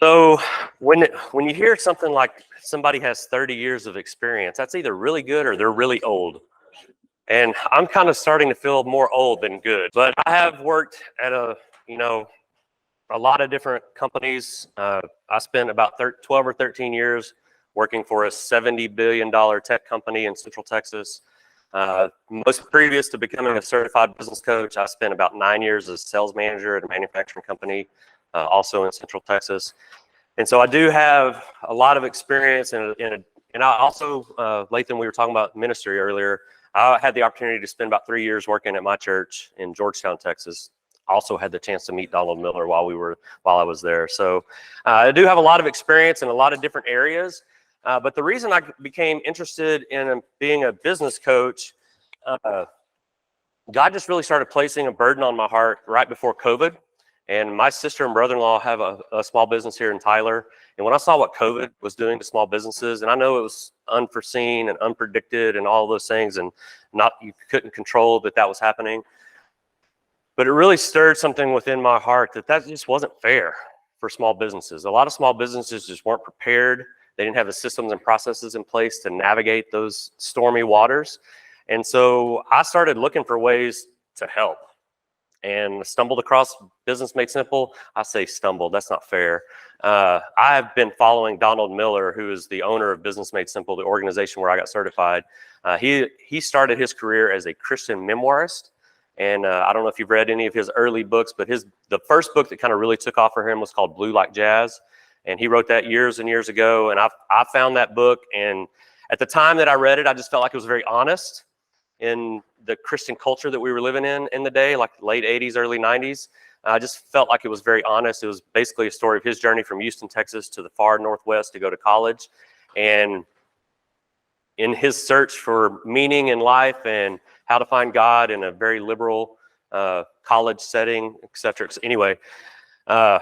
So when you hear something like somebody has 30 years of experience, that's either really good or they're really old. And I'm kind of starting to feel more old than good. But I have worked at you know, a lot of different companies. I spent about 12 or 13 years working for a $70 billion tech company in Central Texas. Most previous to becoming a certified business coach, I spent about 9 years as sales manager at a manufacturing company, also in Central Texas. And so I do have a lot of experience and I also, Lathan, we were talking about ministry earlier. I had the opportunity to spend about 3 years working at my church in Georgetown, Texas. Also had the chance to meet Donald Miller while I was there. So I do have a lot of experience in a lot of different areas. But the reason I became interested in being a business coach, God just really started placing a burden on my heart right before COVID. And my sister and brother-in-law have a small business here in Tyler. And when I saw what COVID was doing to small businesses, and I know it was unforeseen and unpredicted and all those things, and you couldn't control that was happening. But it really stirred something within my heart that just wasn't fair for small businesses. A lot of small businesses just weren't prepared. They didn't have the systems and processes in place to navigate those stormy waters. And so I started looking for ways to help and stumbled across Business Made Simple. I say stumbled, that's not fair. I've been following Donald Miller, who is the owner of Business Made Simple, the organization where I got certified. He started his career as a Christian memoirist. And I don't know if you've read any of his early books, but the first book that kind of really took off for him was called Blue Like Jazz. And he wrote that years and years ago. And I found that book. And at the time that I read it, I just felt like it was very honest in the Christian culture that we were living in the day, like late 80s, early 90s. I just felt like it was very honest. It was basically a story of his journey from Houston, Texas to the far Northwest to go to college. And in his search for meaning in life and how to find God in a very liberal college setting, et cetera. Anyway, I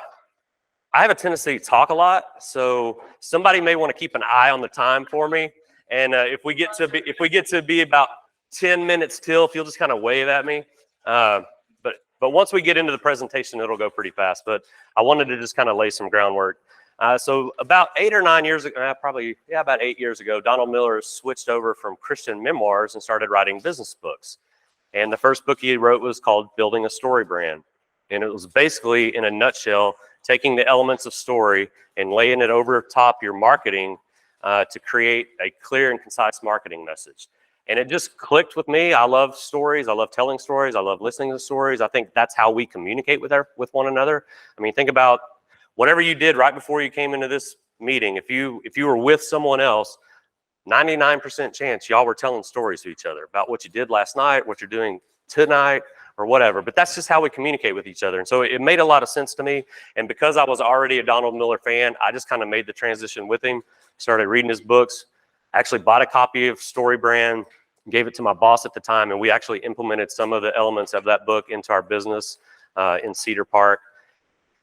have a tendency to talk a lot, so somebody may want to keep an eye on the time for me. And if we get to be about 10 minutes till, if you'll just kind of wave at me. But once we get into the presentation, it'll go pretty fast. But I wanted to just kind of lay some groundwork. So about 8 or 9 years ago, about 8 years ago, Donald Miller switched over from Christian memoirs and started writing business books. And the first book he wrote was called Building a Story Brand. And it was basically, in a nutshell, taking the elements of story and laying it over top your marketing to create a clear and concise marketing message. And it just clicked with me. I love stories. I love telling stories. I love listening to stories. I think that's how we communicate with one another. I mean, think about whatever you did right before you came into this meeting. If you were with someone else, 99% chance y'all were telling stories to each other about what you did last night, what you're doing tonight, or whatever. But that's just how we communicate with each other. And so it made a lot of sense to me. And because I was already a Donald Miller fan, I just kind of made the transition with him, started reading his books. Actually bought a copy of Story Brand, gave it to my boss at the time, and we actually implemented some of the elements of that book into our business in Cedar Park.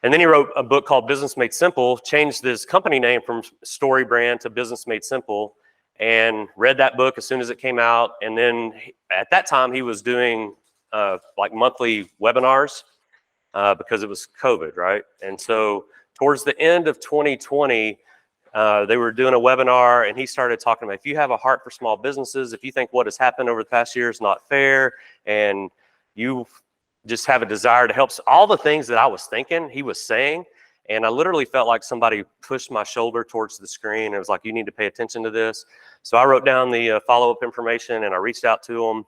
And then he wrote a book called Business Made Simple, changed his company name from Story Brand to Business Made Simple, and read that book as soon as it came out. And then at that time, he was doing like monthly webinars because it was COVID, right? And so towards the end of 2020, they were doing a webinar, and he started talking about, if you have a heart for small businesses, if you think what has happened over the past year is not fair, and you just have a desire to help, all the things that I was thinking, he was saying. And I literally felt like somebody pushed my shoulder towards the screen. It was like, you need to pay attention to this. So I wrote down the follow-up information, and I reached out to him,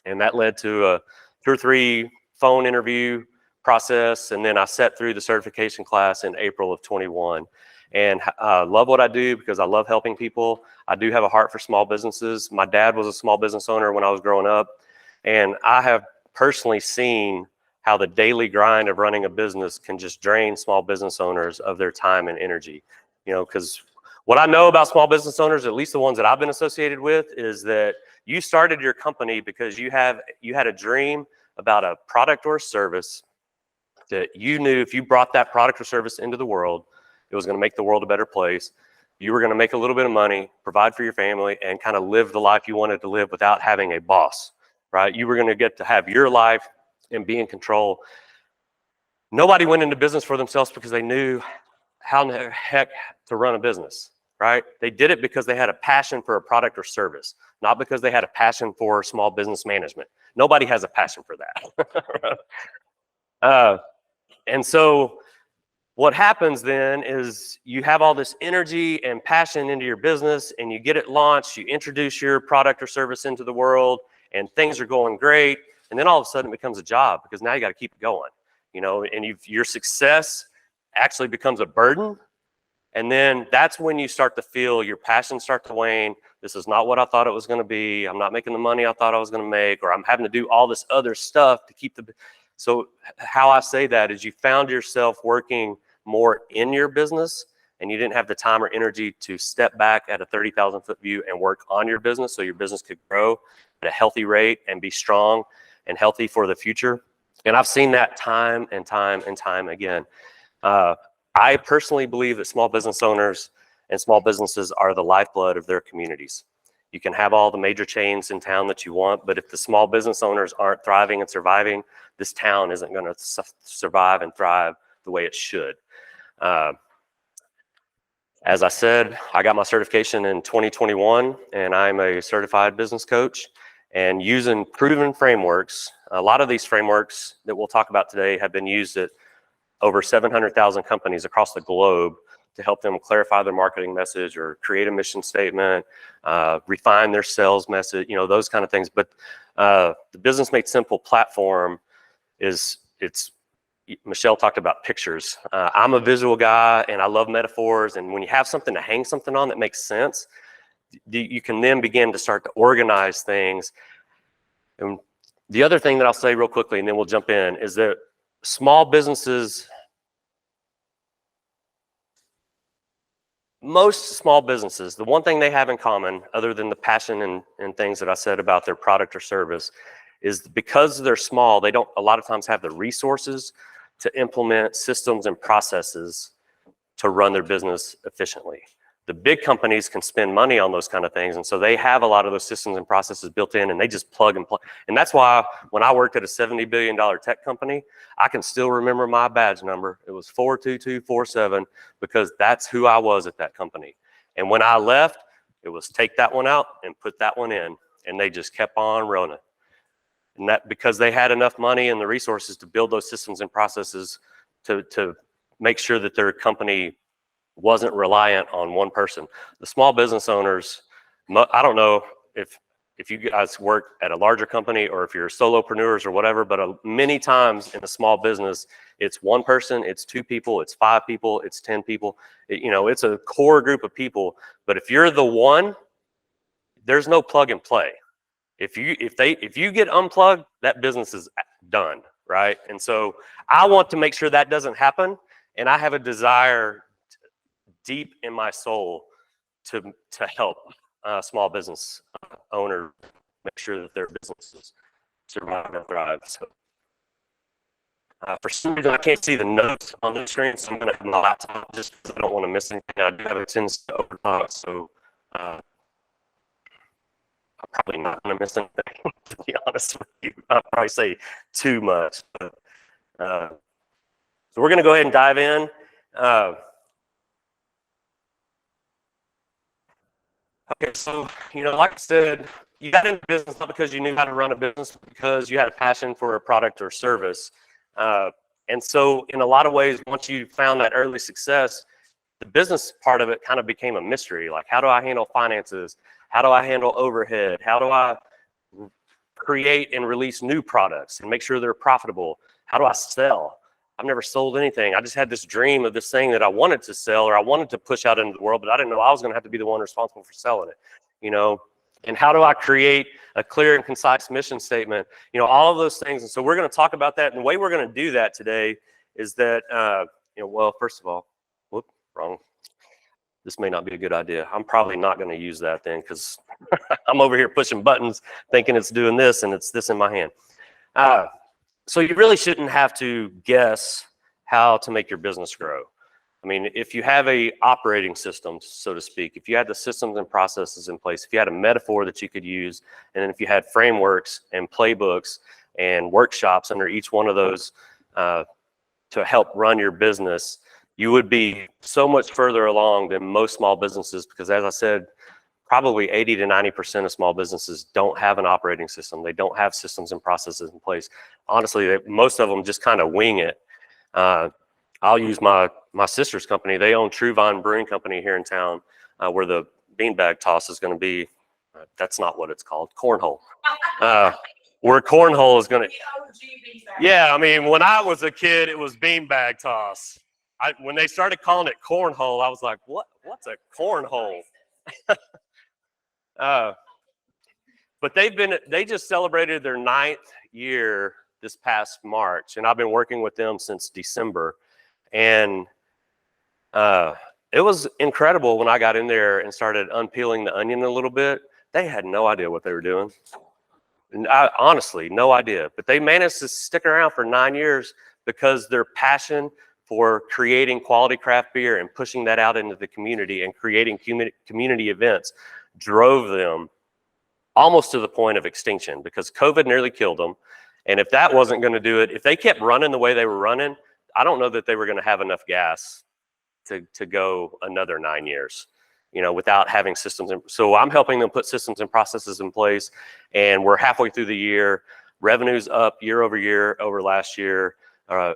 and that led to a 2 or 3 phone interview process. And then I sat through the certification class in April of 21. And I love what I do because I love helping people. I do have a heart for small businesses. My dad was a small business owner when I was growing up. And I have personally seen how the daily grind of running a business can just drain small business owners of their time and energy. You know, because what I know about small business owners, at least the ones that I've been associated with, is that you started your company because you had a dream about a product or a service that you knew if you brought that product or service into the world, it was going to make the world a better place. You were going to make a little bit of money, provide for your family, and kind of live the life you wanted to live without having a boss, right? You were going to get to have your life and be in control. Nobody went into business for themselves because they knew how in the heck to run a business, right? They did it because they had a passion for a product or service, not because they had a passion for small business management. Nobody has a passion for that. And so what happens then is you have all this energy and passion into your business, and you get it launched, you introduce your product or service into the world, and things are going great. And then all of a sudden it becomes a job, because now you got to keep it going, and your success actually becomes a burden. And then that's when you start to feel your passion start to wane. This is not what I thought it was going to be. I'm not making the money I thought I was going to make, or I'm having to do all this other stuff to keep So how I say that is you found yourself working more in your business, and you didn't have the time or energy to step back at a 30,000 foot view and work on your business so your business could grow at a healthy rate and be strong and healthy for the future. And I've seen that time and time and time again. I personally believe that small business owners and small businesses are the lifeblood of their communities. You can have all the major chains in town that you want, but if the small business owners aren't thriving and surviving, this town isn't going to survive and thrive the way it should. As I said, I got my certification in 2021, and I'm a certified business coach. And using proven frameworks, a lot of these frameworks that we'll talk about today have been used at over 700,000 companies across the globe to help them clarify their marketing message or create a mission statement, refine their sales message, those kind of things. But the Business Made Simple platform Michelle talked about pictures. I'm a visual guy, and I love metaphors. And when you have something to hang something on that makes sense, you can then begin to start to organize things. And the other thing that I'll say real quickly, and then we'll jump in, is that small businesses, most small businesses, the one thing they have in common, other than the passion and things that I said about their product or service, is because they're small, they don't a lot of times have the resources to implement systems and processes to run their business efficiently. The big companies can spend money on those kind of things, and so they have a lot of those systems and processes built in, and they just plug and play. And that's why when I worked at a $70 billion tech company, I can still remember my badge number. It was 42247, because that's who I was at that company. And when I left, it was take that one out and put that one in, and they just kept on running. And that because they had enough money and the resources to build those systems and processes to make sure that their company wasn't reliant on one person. The small business owners, I don't know if you guys work at a larger company or if you're solopreneurs or whatever, but many times in a small business, it's one person, it's two people, it's 5 people, it's 10 people. It's a core group of people. But if you're the one, there's no plug and play. If you get unplugged, that business is done, right? And so I want to make sure that doesn't happen, and I have a desire deep in my soul to help small business owners make sure that their businesses survive and thrive. So for some reason, I can't see the notes on the screen, so I'm going to have my laptop just because I don't want to miss anything. I do have a tendency to overtalk, so I'm probably not going to miss anything, to be honest with you. I'll probably say too much. But, so we're going to go ahead and dive in. Okay, so, like I said, you got into business not because you knew how to run a business, but because you had a passion for a product or service. And so in a lot of ways, once you found that early success, the business part of it kind of became a mystery. Like, how do I handle finances? How do I handle overhead? How do I create and release new products and make sure they're profitable? How do I sell? I've never sold anything. I just had this dream of this thing that I wanted to sell or I wanted to push out into the world, but I didn't know I was going to have to be the one responsible for selling it, And how do I create a clear and concise mission statement? All of those things. And so we're going to talk about that. And the way we're going to do that today is that, well, first of all, wrong. This may not be a good idea. I'm probably not going to use that then, because I'm over here pushing buttons thinking it's doing this and it's this in my hand. So you really shouldn't have to guess how to make your business grow. I mean, if you have a operating system, so to speak, if you had the systems and processes in place, if you had a metaphor that you could use, and then if you had frameworks and playbooks and workshops under each one of those to help run your business, you would be so much further along than most small businesses, because as I said, probably 80 to 90% of small businesses don't have an operating system. They don't have systems and processes in place. Honestly, most of them just kind of wing it. I'll use my sister's company. They own True Vine Brewing Company here in town, where the beanbag toss is going to be. That's not what it's called. Cornhole. Where cornhole is going to. Yeah, I mean, when I was a kid, it was beanbag toss. When they started calling it cornhole, I was like, what's a cornhole? But they just celebrated their 9th year this past March, and I've been working with them since December. And it was incredible when I got in there and started unpeeling the onion a little bit. They had no idea what they were doing. And honestly, no idea. But they managed to stick around for 9 years because their passion for creating quality craft beer and pushing that out into the community and creating community events drove them almost to the point of extinction, because COVID nearly killed them. And if that wasn't going to do it, if they kept running the way they were running, I don't know that they were going to have enough gas to go another 9 years, without having systems. So I'm helping them put systems and processes in place, and we're halfway through the year. Revenue's up year over year over last year.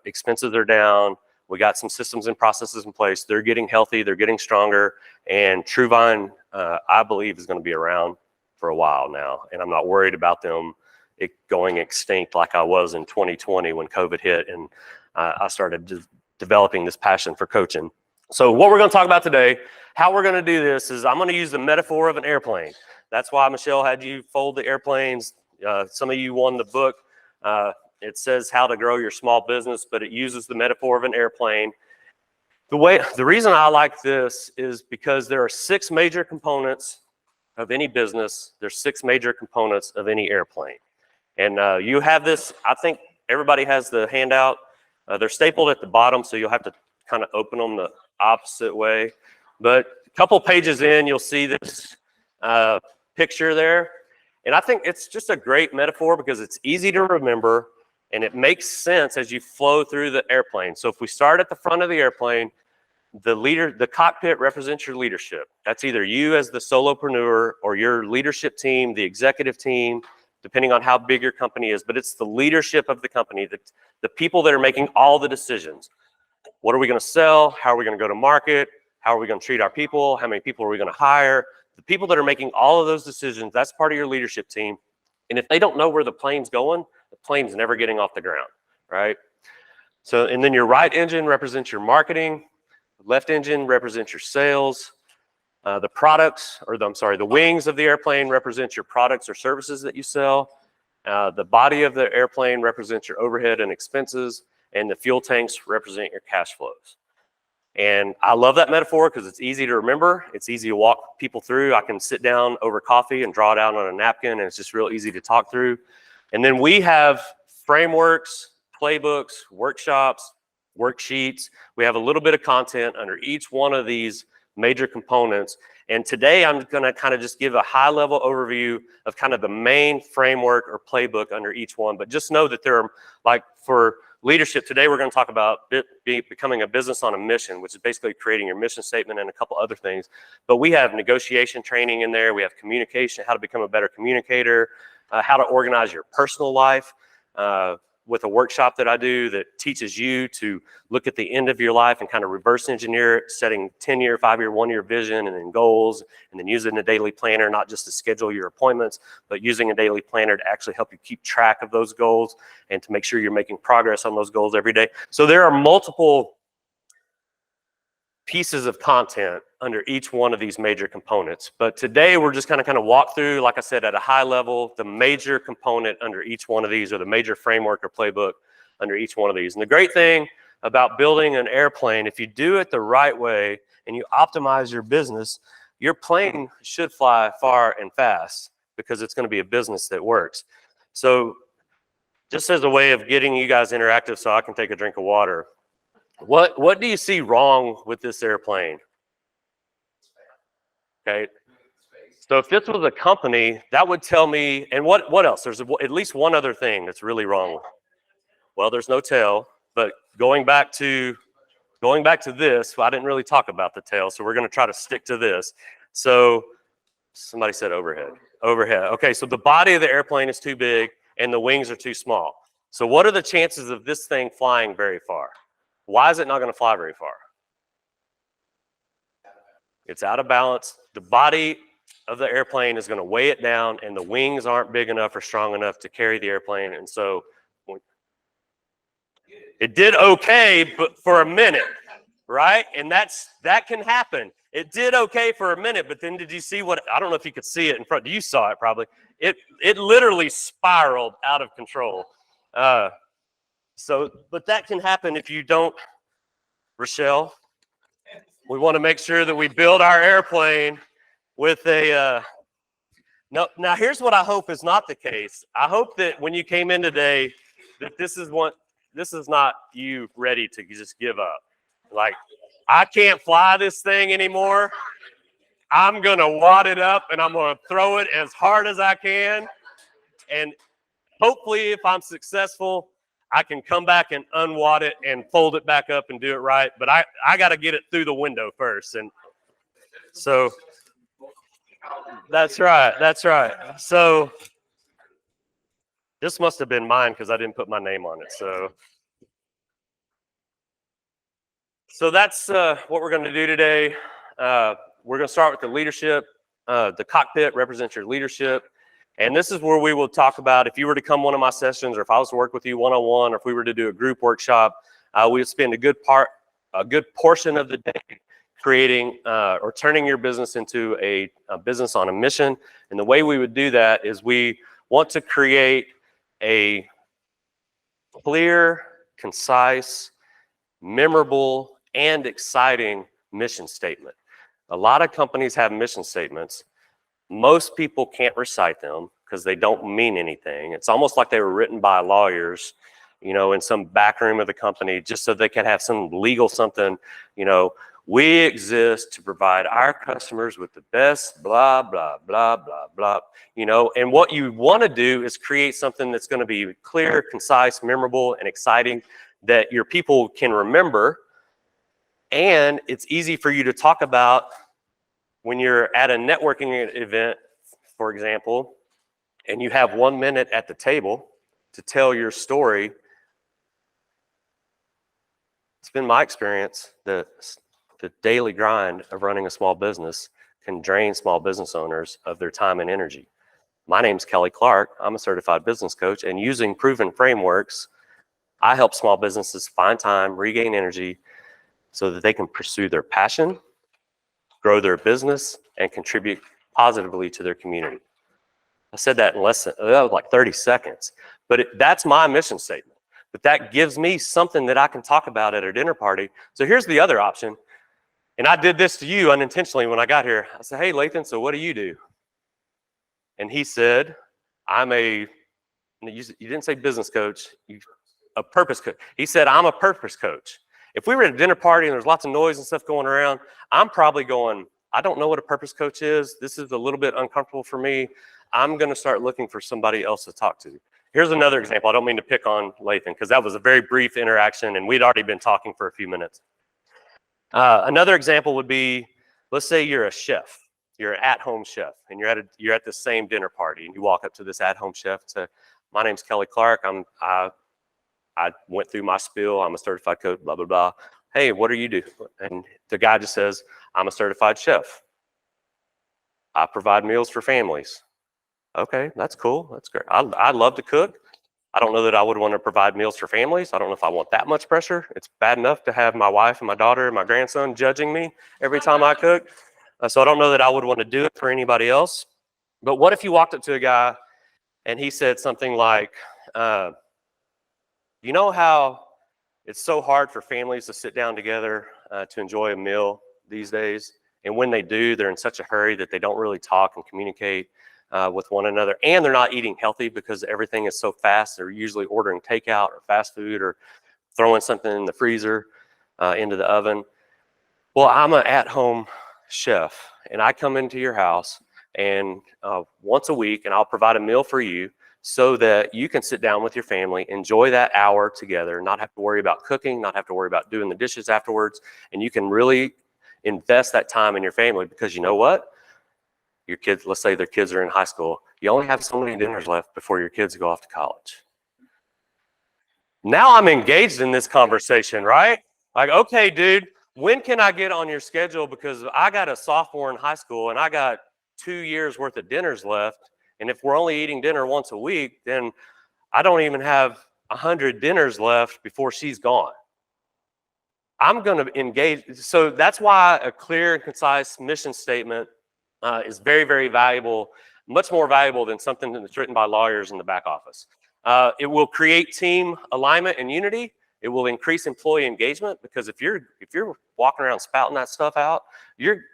Expenses are down. We got some systems and processes in place. They're getting healthy. They're getting stronger. And True Vine, I believe, is going to be around for a while now. And I'm not worried about them going extinct like I was in 2020 when COVID hit, and I started developing this passion for coaching. So what we're going to talk about today, how we're going to do this, is I'm going to use the metaphor of an airplane. That's why Michelle had you fold the airplanes. Some of you won the book. It says how to grow your small business, but it uses the metaphor of an airplane. The reason I like this is because there are 6 major components of any business. There's 6 major components of any airplane. And you have this, I think everybody has the handout. They're stapled at the bottom, so you'll have to kind of open them the opposite way. But a couple pages in, you'll see this picture there. And I think it's just a great metaphor because it's easy to remember and it makes sense as you flow through the airplane. So if we start at the front of the airplane, the cockpit represents your leadership. That's either you as the solopreneur or your leadership team, the executive team, depending on how big your company is. But it's the leadership of the company, the people that are making all the decisions. What are we going to sell? How are we going to go to market? How are we going to treat our people? How many people are we going to hire? The people that are making all of those decisions, that's part of your leadership team. And if they don't know where the plane's going, the plane's never getting off the ground, right? So, and then your right engine represents your marketing. The left engine represents your sales. The wings of the airplane represent your products or services that you sell. The body of the airplane represents your overhead and expenses, and the fuel tanks represent your cash flows. And I love that metaphor because it's easy to remember. It's easy to walk people through. I can sit down over coffee and draw it out on a napkin, and it's just real easy to talk through. And then we have frameworks, playbooks, workshops, worksheets. We have a little bit of content under each one of these major components. And today I'm going to kind of just give a high-level overview of kind of the main framework or playbook under each one. But just know that there are, like for leadership, today we're going to talk about becoming a business on a mission, which is basically creating your mission statement and a couple other things. But we have negotiation training in there. We have communication, how to become a better communicator, how to organize your personal life, with a workshop that I do that teaches you to look at the end of your life and kind of reverse engineer it, setting 10-year, 5-year, 1-year vision and then goals, and then using a daily planner, not just to schedule your appointments, but using a daily planner to actually help you keep track of those goals and to make sure you're making progress on those goals every day. So there are multiple pieces of content under each one of these major components. But today we're just kind of walk through, like I said, at a high level, the major component under each one of these, or the major framework or playbook under each one of these. And the great thing about building an airplane, if you do it the right way and you optimize your business, your plane should fly far and fast because it's going to be a business that works. So just as a way of getting you guys interactive so I can take a drink of water, what do you see wrong with this airplane? Okay, so if this was a company, that would tell me, and what else? There's at least one other thing that's really wrong. Well, there's no tail, but going back to going back to this, I didn't really talk about the tail, so we're going to try to stick to this. So somebody said overhead. Overhead. Okay, so the body of the airplane is too big and the wings are too small. So what are the chances of this thing flying very far? Why is it not going to fly very far? It's out of balance. The body of the airplane is going to weigh it down, and the wings aren't big enough or strong enough to carry the airplane. And so it did okay, but for a minute, right? And that can happen. It did okay for a minute, but then did you see what? I don't know if you could see it in front. You saw it probably. It literally spiraled out of control. But that can happen if you don't, Rochelle. We want to make sure that we build our airplane with a. No, now here's what I hope is not the case. I hope that when you came in today, that this is not you ready to just give up. Like, I can't fly this thing anymore. I'm going to wad it up and I'm going to throw it as hard as I can. And hopefully, if I'm successful, I can come back and unwad it and fold it back up and do it right. But I got to get it through the window first. And so that's right. That's right. So this must have been mine because I didn't put my name on it. So that's what we're going to do today. We're going to start with the leadership. The cockpit represents your leadership. And this is where we will talk about, if you were to come one of my sessions, or if I was to work with you one-on-one, or if we were to do a group workshop, we would spend a good portion of the day creating or turning your business into a business on a mission. And the way we would do that is we want to create a clear, concise, memorable, and exciting mission statement. A lot of companies have mission statements. Most people can't recite them because they don't mean anything. It's almost like they were written by lawyers, in some back room of the company, just so they could have some legal something, we exist to provide our customers with the best blah, blah, blah, blah, blah, and what you want to do is create something that's going to be clear, concise, memorable, and exciting that your people can remember. And it's easy for you to talk about when you're at a networking event, for example, and you have 1 minute at the table to tell your story. It's been my experience that the daily grind of running a small business can drain small business owners of their time and energy. My name's Kelly Clark. I'm a certified business coach, and using proven frameworks, I help small businesses find time, regain energy, so that they can pursue their passion, grow their business, and contribute positively to their community. I said that in that was like 30 seconds, but that's my mission statement. But that gives me something that I can talk about at a dinner party. So here's the other option. And I did this to you unintentionally when I got here. I said, hey, Lathan, so what do you do? And he said, you didn't say business coach, a purpose coach. He said, I'm a purpose coach. If we were at a dinner party and there's lots of noise and stuff going around, I'm probably going, I don't know what a purpose coach is. This is a little bit uncomfortable for me. I'm going to start looking for somebody else to talk to. Here's another example. I don't mean to pick on Lathan because that was a very brief interaction and we'd already been talking for a few minutes. Another example would be, let's say you're a chef. You're an at-home chef and you're at the same dinner party and you walk up to this at-home chef and say, my name's Kelly Clark. I went through my spiel. I'm a certified coach, blah, blah, blah. Hey, what do you do? And the guy just says, I'm a certified chef. I provide meals for families. Okay, that's cool. That's great. I love to cook. I don't know that I would want to provide meals for families. I don't know if I want that much pressure. It's bad enough to have my wife and my daughter and my grandson judging me every time I cook. So I don't know that I would want to do it for anybody else. But what if you walked up to a guy and he said something like, you know how it's so hard for families to sit down together to enjoy a meal these days? And when they do, they're in such a hurry that they don't really talk and communicate with one another. And they're not eating healthy because everything is so fast. They're usually ordering takeout or fast food or throwing something in the freezer into the oven. Well, I'm an at-home chef, and I come into your house and once a week, and I'll provide a meal for you. so that you can sit down with your family, enjoy that hour together, not have to worry about cooking, not have to worry about doing the dishes afterwards, and you can really invest that time in your family. Because you know what? Your kids, let's say their kids are in high school, you only have so many dinners left before your kids go off to college. Now I'm engaged in this conversation, right? Like, okay, dude, when can I get on your schedule? Because I got a sophomore in high school and I got 2 years worth of dinners left. And if we're only eating dinner once a week, then I don't even have 100 dinners left before she's gone. I'm going to engage. So that's why a clear and concise mission statement is very, very valuable, much more valuable than something that's written by lawyers in the back office. It will create team alignment and unity. It will increase employee engagement, because if you're walking around spouting that stuff out,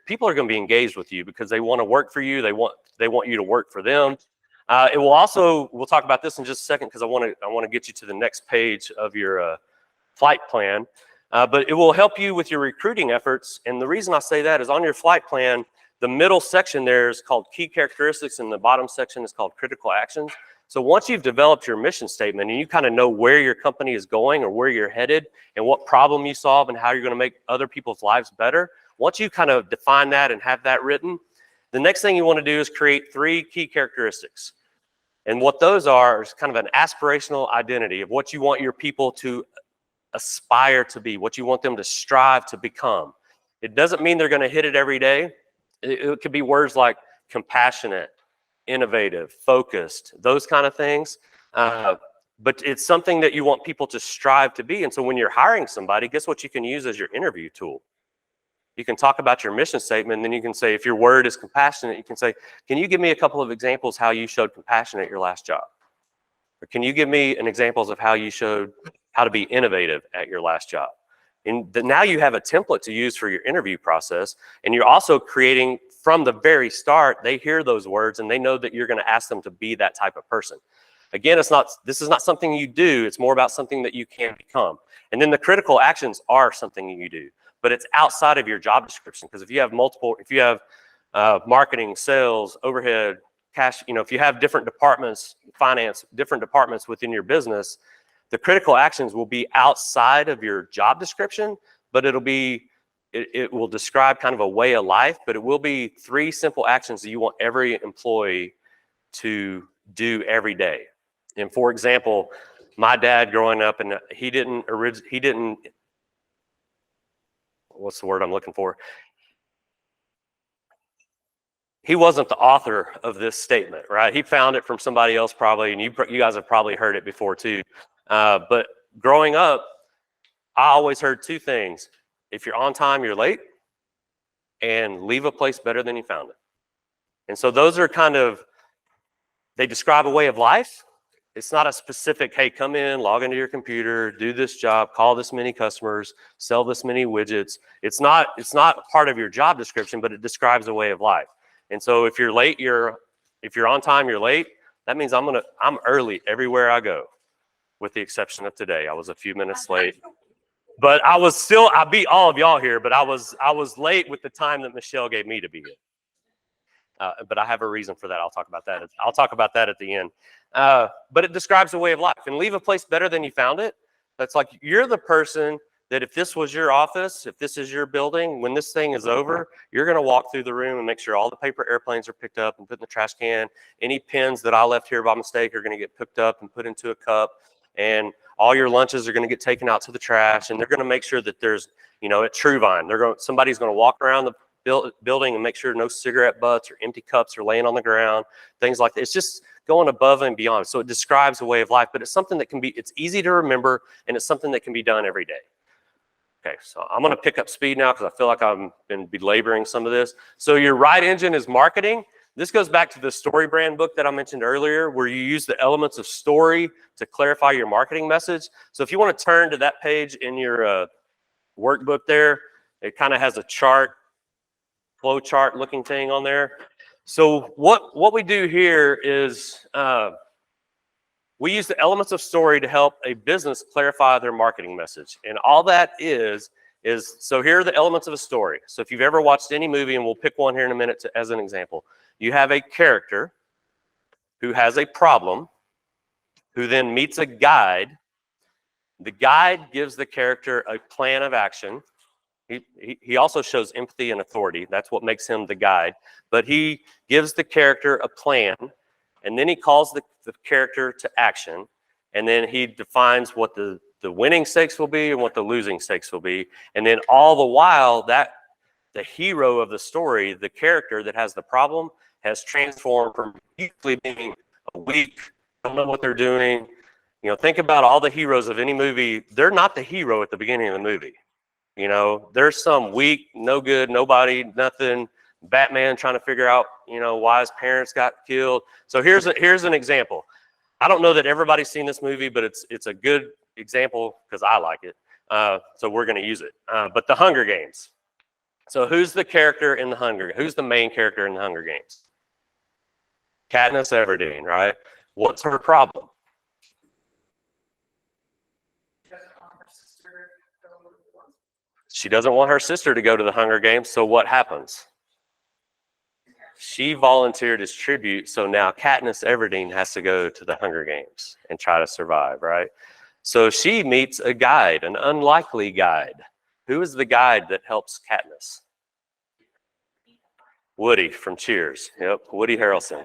people are going to be engaged with you because they want to work for you. They want you to work for them. It will also, we'll talk about this in just a second, because I want to get you to the next page of your flight plan. But it will help you with your recruiting efforts. And the reason I say that is on your flight plan, the middle section there is called key characteristics, and the bottom section is called critical actions. So once you've developed your mission statement and you kind of know where your company is going or where you're headed and what problem you solve and how you're going to make other people's lives better, once you kind of define that and have that written, the next thing you want to do is create 3 key characteristics. And what those are is kind of an aspirational identity of what you want your people to aspire to be, what you want them to strive to become. It doesn't mean they're going to hit it every day. It could be words like compassionate, innovative, focused, those kind of things. But it's something that you want people to strive to be. And so when you're hiring somebody, guess what you can use as your interview tool? You can talk about your mission statement, and then you can say, if your word is compassionate, you can say, can you give me a couple of examples how you showed compassion at your last job? Or can you give me an examples of how you showed how to be innovative at your last job? And now you have a template to use for your interview process, and you're also creating from the very start, they hear those words and they know that you're going to ask them to be that type of person. Again, this is not something you do, it's more about something that you can become. And then the critical actions are something you do, but it's outside of your job description, because if you have marketing, sales, overhead, cash, if you have different departments, finance, different departments within your business, the critical actions will be outside of your job description, but it will describe kind of a way of life, but it will be 3 simple actions that you want every employee to do every day. And for example, my dad growing up, and he didn't, what's the word I'm looking for? He wasn't the author of this statement, right? He found it from somebody else probably, and you guys have probably heard it before too. But growing up, I always heard 2 things. If you're on time, you're late, and leave a place better than you found it. And so those are they describe a way of life. It's not a specific, hey, come in, log into your computer, do this job, call this many customers, sell this many widgets. It's not part of your job description, but it describes a way of life. And so if you're late, if you're on time, you're late. That means I'm early everywhere I go, with the exception of today. I was a few minutes late. But I beat all of y'all here, but I was late with the time that Michelle gave me to be here. But I have a reason for that. I'll talk about that at the end. But it describes a way of life. And leave a place better than you found it. That's like, you're the person that if this was your office, if this is your building, when this thing is over, you're going to walk through the room and make sure all the paper airplanes are picked up and put in the trash can. Any pens that I left here by mistake are going to get picked up and put into a cup. And all your lunches are going to get taken out to the trash, and they're going to make sure that there's, at Truvine, somebody's going to walk around the building and make sure no cigarette butts or empty cups are laying on the ground, things like that. It's just going above and beyond. So it describes a way of life, but it's something that it's easy to remember, and it's something that can be done every day. Okay, so I'm going to pick up speed now because I feel like I've been belaboring some of this. So your right engine is marketing. This goes back to the story brand book that I mentioned earlier, where you use the elements of story to clarify your marketing message. So if you want to turn to that page in your workbook there, it kind of has a chart, flow chart looking thing on there. So what we do here is we use the elements of story to help a business clarify their marketing message. And all that is so here are the elements of a story. So if you've ever watched any movie, and we'll pick one here in a minute as an example, you have a character who has a problem, who then meets a guide. The guide gives the character a plan of action. He also shows empathy and authority. That's what makes him the guide. But he gives the character a plan, and then he calls the character to action, and then he defines what the winning stakes will be and what the losing stakes will be. And then all the while, that the hero of the story, the character that has the problem, has transformed from usually being a weak, don't know what they're doing. You know, think about all the heroes of any movie. They're not the hero at the beginning of the movie. You know, there's some weak, no good, nobody, nothing, Batman trying to figure out, you know, why his parents got killed. So here's an example. I don't know that everybody's seen this movie, but it's a good example because I like it. So we're going to use it. But The Hunger Games. So who's the character in who's the main character in The Hunger Games? Katniss Everdeen, right? What's her problem? She doesn't want her sister to go to the Hunger Games, so what happens? She volunteered as tribute, so now Katniss Everdeen has to go to the Hunger Games and try to survive, right? So she meets a guide, an unlikely guide. Who is the guide that helps Katniss? Woody from Cheers. Yep, Woody Harrelson.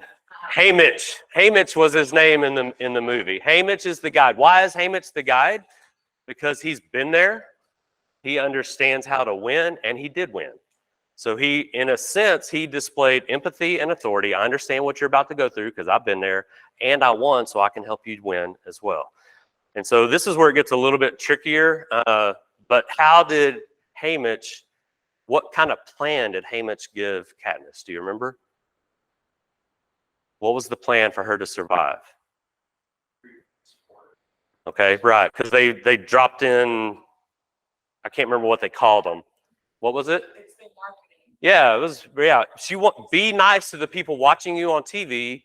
Haymitch. Haymitch was his name in the movie. Haymitch is the guide. Why is Haymitch the guide? Because he's been there. He understands how to win, and he did win. So he, in a sense, he displayed empathy and authority. I understand what you're about to go through because I've been there, and I won, so I can help you win as well. And so this is where it gets a little bit trickier. But how did Haymitch, what kind of plan did Haymitch give Katniss? Do you remember? What was the plan for her to survive? Okay, right, because they dropped in, I can't remember what they called them. What was it? Yeah, it was, yeah. Be nice to the people watching you on TV,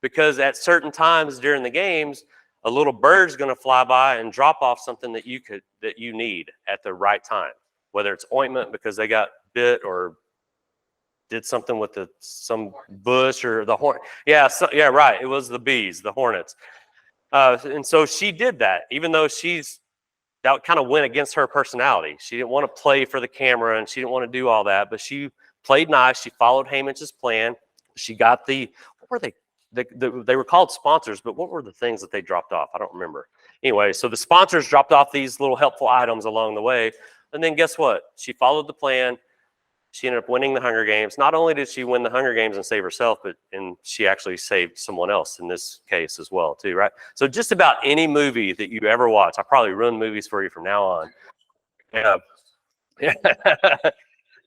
because at certain times during the games, a little bird's going to fly by and drop off something that you need at the right time, whether it's ointment because they got bit or did something with some bush or the horn. Yeah, yeah, right. It was the bees, the hornets. And so she did that, even though that kind of went against her personality. She didn't want to play for the camera and she didn't want to do all that, but she played nice. She followed Haymitch's plan. She got what were they? They were called sponsors, but what were the things that they dropped off? I don't remember. Anyway, so the sponsors dropped off these little helpful items along the way. And then guess what? She followed the plan. She ended up winning the Hunger Games. Not only did she win the Hunger Games and save herself, and she actually saved someone else in this case as well, too, right? So just about any movie that you ever watch, I'll probably ruin movies for you from now on. Yeah.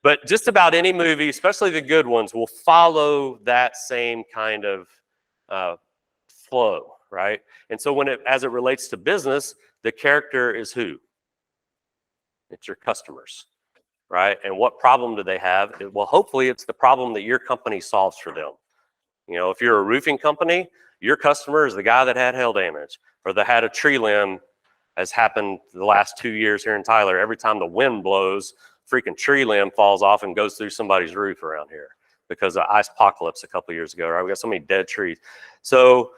But just about any movie, especially the good ones, will follow that same kind of flow, right? And so as it relates to business, the character is who? It's your customers. Right? And what problem do they have? Well, hopefully it's the problem that your company solves for them. You know, if you're a roofing company, your customer is the guy that had hail damage or that had a tree limb, as happened the last 2 years here in Tyler. Every time the wind blows, freaking tree limb falls off and goes through somebody's roof around here because of ice apocalypse a couple years ago, right? We got so many dead trees. So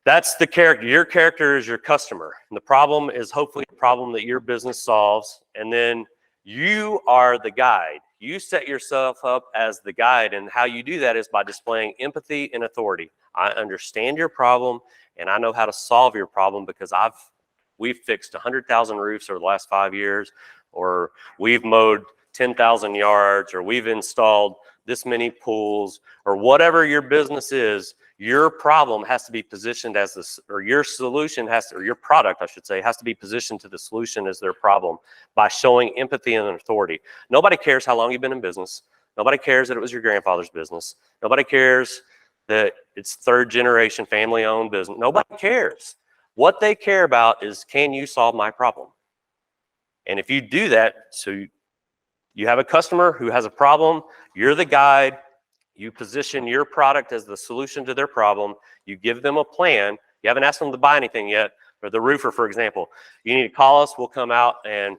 that's the character. Your character is your customer. And the problem is hopefully a problem that your business solves. And then you are the guide. You set yourself up as the guide, and how you do that is by displaying empathy and authority. I understand your problem, and I know how to solve your problem because we've fixed 100,000 roofs over the last 5 years, or we've mowed 10,000 yards, or we've installed this many pools, or whatever your business is. Your problem has to be positioned as this, or your solution or your product, I should say, has to be positioned to the solution as their problem by showing empathy and authority. Nobody cares how long you've been in business. Nobody cares that it was your grandfather's business. Nobody cares that it's third generation family owned business. Nobody cares. What they care about is, can you solve my problem? And if you do that, so you have a customer who has a problem, you're the guide. You position your product as the solution to their problem. You give them a plan. You haven't asked them to buy anything yet. For the roofer, for example, you need to call us. We'll come out and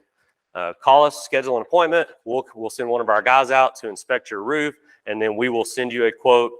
call us, schedule an appointment. We'll send one of our guys out to inspect your roof, and then we will send you a quote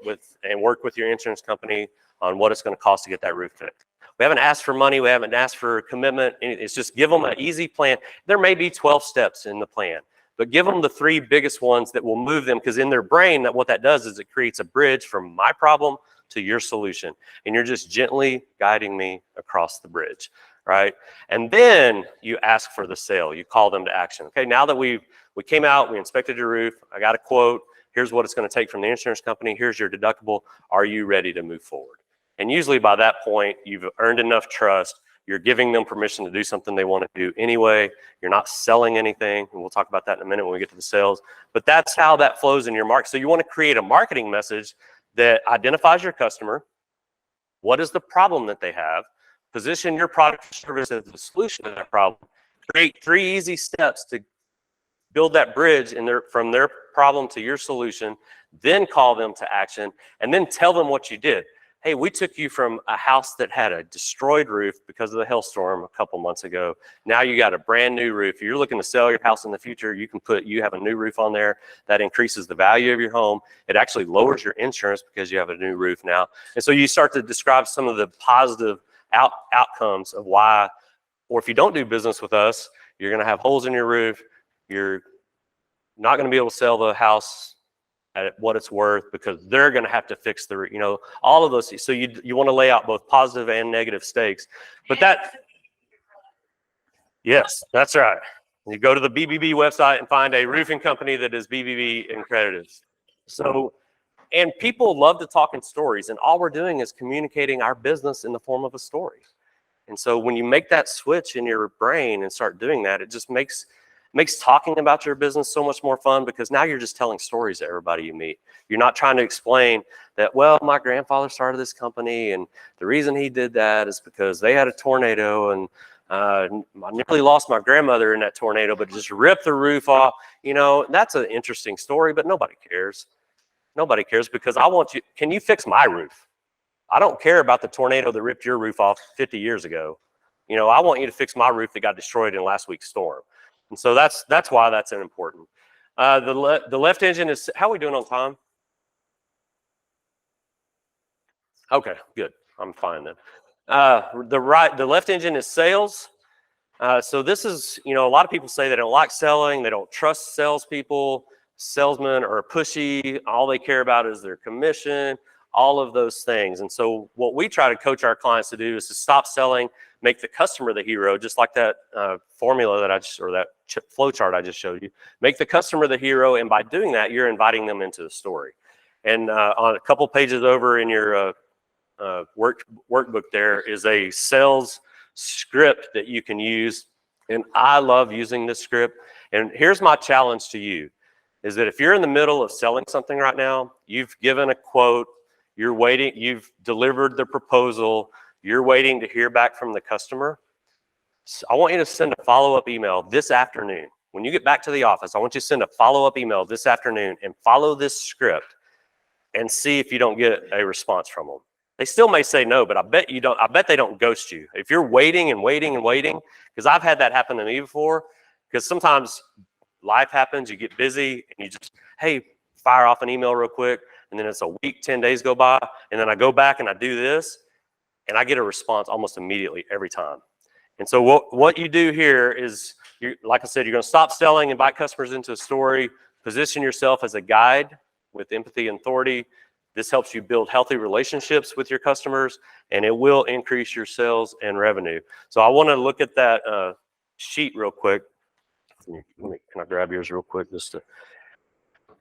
and work with your insurance company on what it's going to cost to get that roof fixed. We haven't asked for money. We haven't asked for commitment. It's just give them an easy plan. There may be 12 steps in the plan, but give them the 3 biggest ones that will move them, because in their brain, what that does is it creates a bridge from my problem to your solution. And you're just gently guiding me across the bridge, right? And then you ask for the sale. You call them to action. Okay, now that we came out, we inspected your roof, I got a quote, here's what it's going to take from the insurance company, here's your deductible, are you ready to move forward? And usually by that point, you've earned enough trust, you're giving them permission to do something they want to do anyway, you're not selling anything, and we'll talk about that in a minute when we get to the sales, but that's how that flows in your market. So you want to create a marketing message that identifies your customer, what is the problem that they have, position your product or service as the solution to that problem, create 3 easy steps to build that bridge from their problem to your solution, then call them to action, and then tell them what you did. Hey, we took you from a house that had a destroyed roof because of the hailstorm a couple months ago. Now you got a brand new roof. If you're looking to sell your house in the future, you have a new roof on there. That increases the value of your home. It actually lowers your insurance because you have a new roof now. And so you start to describe some of the positive outcomes of why, or if you don't do business with us, you're going to have holes in your roof. You're not going to be able to sell the house at what it's worth because they're going to have to fix the, all of those. So you want to lay out both positive and negative stakes. But yes, that's right. You go to the BBB website and find a roofing company that is BBB accredited. So, and people love to talk in stories, and all we're doing is communicating our business in the form of a story. And so when you make that switch in your brain and start doing that, it just makes talking about your business so much more fun, because now you're just telling stories to everybody you meet. You're not trying to explain that, well, my grandfather started this company and the reason he did that is because they had a tornado and I nearly lost my grandmother in that tornado, but just ripped the roof off. That's an interesting story, but nobody cares. Nobody cares, because can you fix my roof? I don't care about the tornado that ripped your roof off 50 years ago. I want you to fix my roof that got destroyed in last week's storm. And so that's why that's important. The left engine is, how are we doing on time? Okay, good. I'm fine then. The left engine is sales. So this is, a lot of people say they don't like selling, they don't trust salespeople, salesmen are pushy, all they care about is their commission, all of those things. And so what we try to coach our clients to do is to stop selling, make the customer the hero, just like that formula that that flow chart I just showed you. Make the customer the hero, and by doing that, you're inviting them into the story. And on a couple pages over in your workbook, there is a sales script that you can use, and I love using this script. And here's my challenge to you, is that if you're in the middle of selling something right now, you've given a quote, you're waiting, you've delivered the proposal, you're waiting to hear back from the customer, I want you to send a follow-up email this afternoon. When you get back to the office, I want you to send a follow-up email this afternoon and follow this script and see if you don't get a response from them. They still may say no, but I bet you don't. I bet they don't ghost you. If you're waiting and waiting and waiting, because I've had that happen to me before, because sometimes life happens, you get busy, and you just, hey, fire off an email real quick, and then it's a week, 10 days go by, and then I go back and I do this, and I get a response almost immediately every time. And so what you do here is, like I said, you're going to stop selling, invite customers into a story, position yourself as a guide with empathy and authority. This helps you build healthy relationships with your customers, and it will increase your sales and revenue. So I want to look at that sheet real quick. Can I grab yours real quick?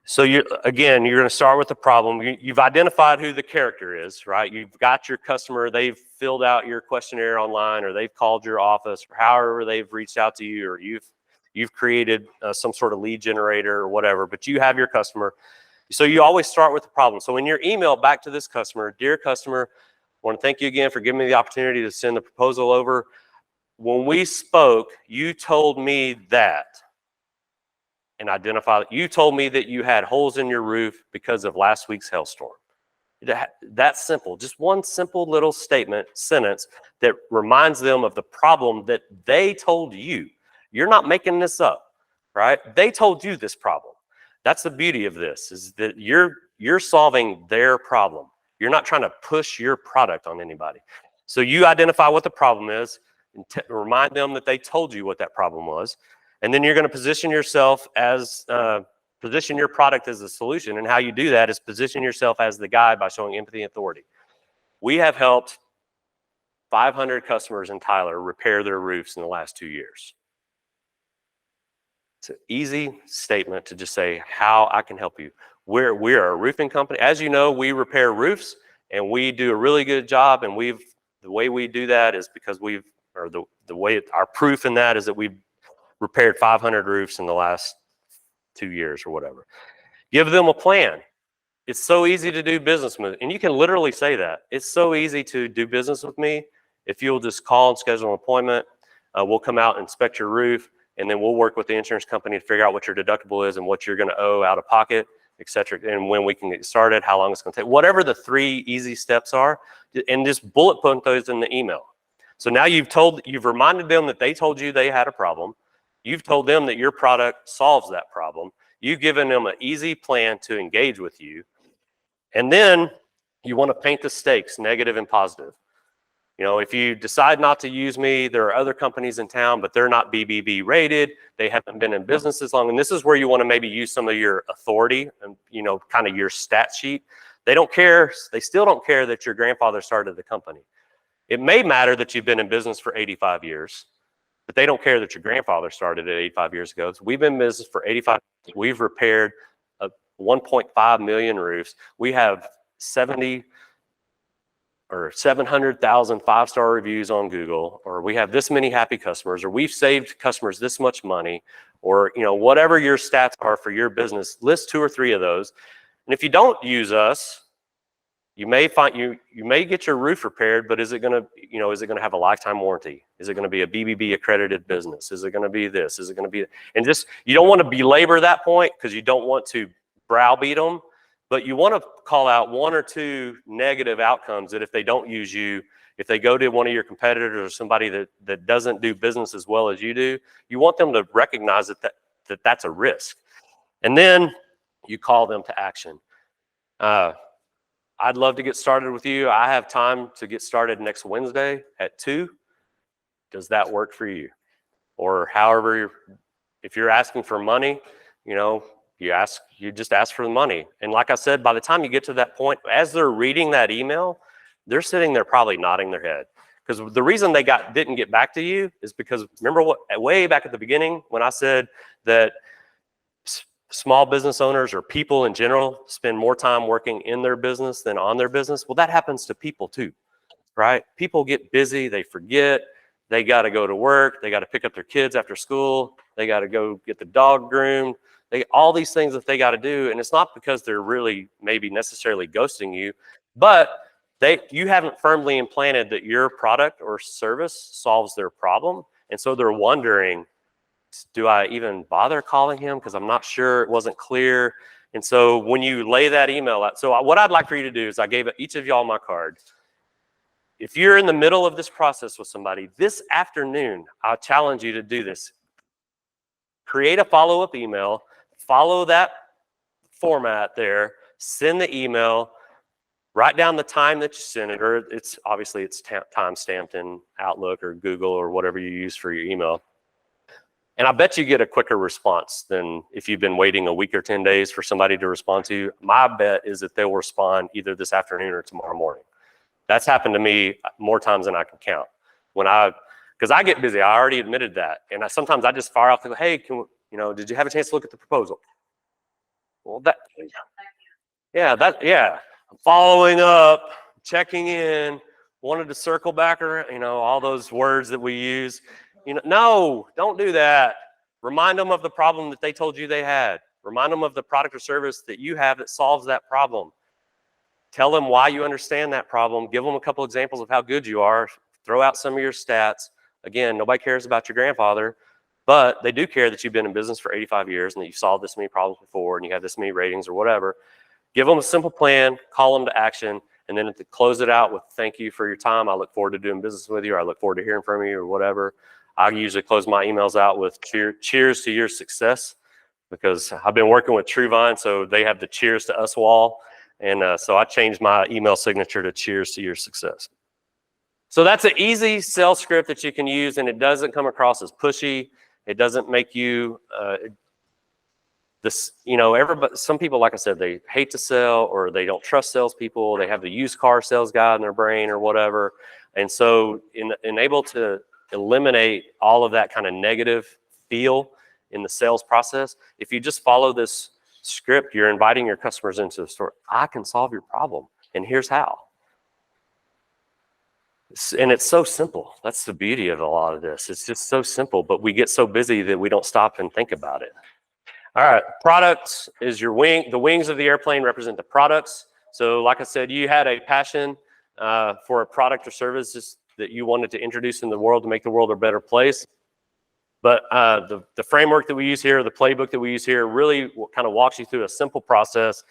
So you're going to start with the problem. You've identified who the character is, right? You've got your customer. They've filled out your questionnaire online, or they've called your office, or however they've reached out to you, or you've created some sort of lead generator or whatever, but you have your customer. So you always start with the problem. So in your email back to this customer, dear customer, I want to thank you again for giving me the opportunity to send the proposal over. When we spoke, you told me that, and identify that you told me that you had holes in your roof because of last week's hailstorm. That's simple. Just one simple little sentence that reminds them of the problem that they told you. You're not making this up, right? They told you this problem. That's the beauty of this, is that you're solving their problem. You're not trying to push your product on anybody. So you identify what the problem is and remind them that they told you what that problem was. And then you're going to position yourself as, position your product as a solution. And how you do that is position yourself as the guide by showing empathy and authority. We have helped 500 customers in Tyler repair their roofs in the last 2 years. It's an easy statement to just say how I can help you. We're a roofing company. As you know, we repair roofs and we do a really good job. And the way we do that is because the way our proof in that is that we've repaired 500 roofs in the last 2 years or whatever. Give them a plan. It's so easy to do business with, and you can literally say that. It's so easy to do business with me. If you'll just call and schedule an appointment, we'll come out and inspect your roof, and then we'll work with the insurance company to figure out what your deductible is and what you're going to owe out of pocket, et cetera, and when we can get started, how long it's going to take. Whatever the 3 easy steps are, and just bullet point those in the email. So now you've reminded them that they told you they had a problem. You've told them that your product solves that problem. You've given them an easy plan to engage with you. And then you want to paint the stakes, negative and positive. You know, if you decide not to use me, there are other companies in town, but they're not BBB rated. They haven't been in business as long. And this is where you want to maybe use some of your authority and, you know, kind of your stat sheet. They don't care. They still don't care that your grandfather started the company. It may matter that you've been in business for 85 years, but they don't care that your grandfather started it 85 years ago. So we've been in business for 85 years. We've repaired 1.5 million roofs. We have 70 or 700,000 5-star reviews on Google, or we have this many happy customers, or we've saved customers this much money, or, you know, whatever your stats are for your business, list 2 or 3 of those. And if you don't use us, you may find you may get your roof repaired, but is it going to have a lifetime warranty? Is it going to be a BBB accredited business? Is it going to be this? Is it going to be, and just, you don't want to belabor that point because you don't want to browbeat them, but you want to call out 1 or 2 negative outcomes that if they don't use you, if they go to one of your competitors or somebody that doesn't do business as well as you do, you want them to recognize that that's a risk. And then you call them to action. I'd love to get started with you. I have time to get started next Wednesday at 2. Does that work for you? Or however, if you're asking for money, you know, you just ask for the money. And like I said, by the time you get to that point, as they're reading that email, they're sitting there probably nodding their head. Because the reason they didn't get back to you is because, remember way back at the beginning when I said that small business owners or people in general spend more time working in their business than on their business? Well, that happens to people too, right? People get busy, they forget, they got to go to work, they got to pick up their kids after school, they got to go get the dog groomed, all these things that they got to do. And it's not because they're really maybe necessarily ghosting you, but you haven't firmly implanted that your product or service solves their problem. And so they're wondering, do I even bother calling him? Because I'm not sure, it wasn't clear. And so when you lay that email out, so what I'd like for you to do is I gave each of y'all my card. If you're in the middle of this process with somebody, this afternoon, I'll challenge you to do this. Create a follow-up email, follow that format there, send the email, write down the time that you sent it, or it's time stamped in Outlook or Google or whatever you use for your email. And I bet you get a quicker response than if you've been waiting a week or 10 days for somebody to respond to you. My bet is that they'll respond either this afternoon or tomorrow morning. That's happened to me more times than I can count. Because I get busy, I already admitted that. And sometimes I just fire off and go, hey, did you have a chance to look at the proposal? Well, I'm following up, checking in, wanted to circle back around, all those words that we use. No, don't do that. Remind them of the problem that they told you they had. Remind them of the product or service that you have that solves that problem. Tell them why you understand that problem. Give them a couple examples of how good you are. Throw out some of your stats. Again, nobody cares about your grandfather, but they do care that you've been in business for 85 years and that you've solved this many problems before and you have this many ratings or whatever. Give them a simple plan, call them to action, and then to close it out with thank you for your time. I look forward to doing business with you, or I look forward to hearing from you or whatever. I usually close my emails out with cheers to your success, because I've been working with TrueVine, so they have the cheers to us wall. And so I changed my email signature to cheers to your success. So that's an easy sales script that you can use, and it doesn't come across as pushy. It doesn't make you everybody. Some people, like I said, they hate to sell, or they don't trust salespeople. They have the used car sales guy in their brain or whatever, and so in able to eliminate all of that kind of negative feel in the sales process, if you just follow this script, you're inviting your customers into the store. I can solve your problem, and here's how. And it's so simple. That's the beauty of a lot of this. It's just so simple, but we get so busy that we don't stop and think about it. All right, products is your wing. The wings of the airplane represent the products. So like I said, you had a passion for a product or service that you wanted to introduce in the world to make the world a better place. But the framework that we use here, the playbook that we use here, really kind of walks you through a simple process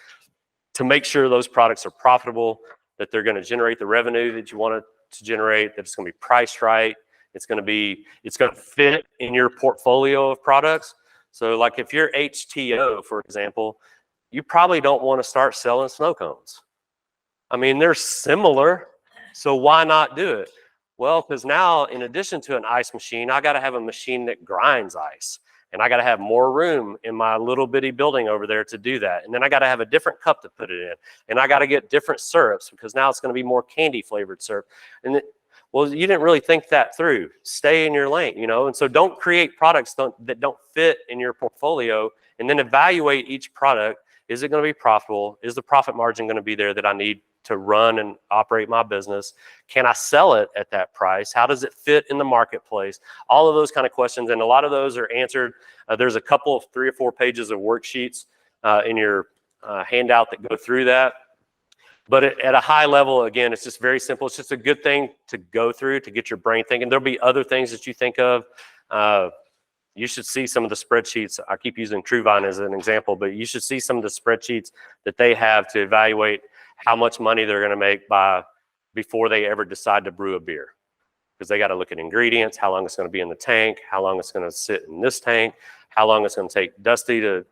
to make sure those products are profitable, that they're going to generate the revenue that you want to generate, that it's going to be priced right, it's going to fit in your portfolio of products. So like if you're HTO, for example, you probably don't want to start selling snow cones. I mean, they're similar, so why not do it? Well, because now, in addition to an ice machine, I got to have a machine that grinds ice. And I got to have more room in my little bitty building over there to do that. And then I got to have a different cup to put it in. And I got to get different syrups, because now it's going to be more candy flavored syrup. And well, you didn't really think that through. Stay in your lane, And so don't create products that don't fit in your portfolio, and then evaluate each product. Is it going to be profitable? Is the profit margin going to be there that I need to run and operate my business? Can I sell it at that price? How does it fit in the marketplace? All of those kind of questions, and a lot of those are answered. There's a couple of 3 or 4 pages of worksheets in your handout that go through that. But at a high level, again, it's just very simple. It's just a good thing to go through to get your brain thinking. There'll be other things that you think of. You should see some of the spreadsheets. I keep using TrueVine as an example, but you should see some of the spreadsheets that they have to evaluate how much money they're going to make before they ever decide to brew a beer. Because they got to look at ingredients, how long it's going to be in the tank, how long it's going to sit in this tank, how long it's going to take Dusty to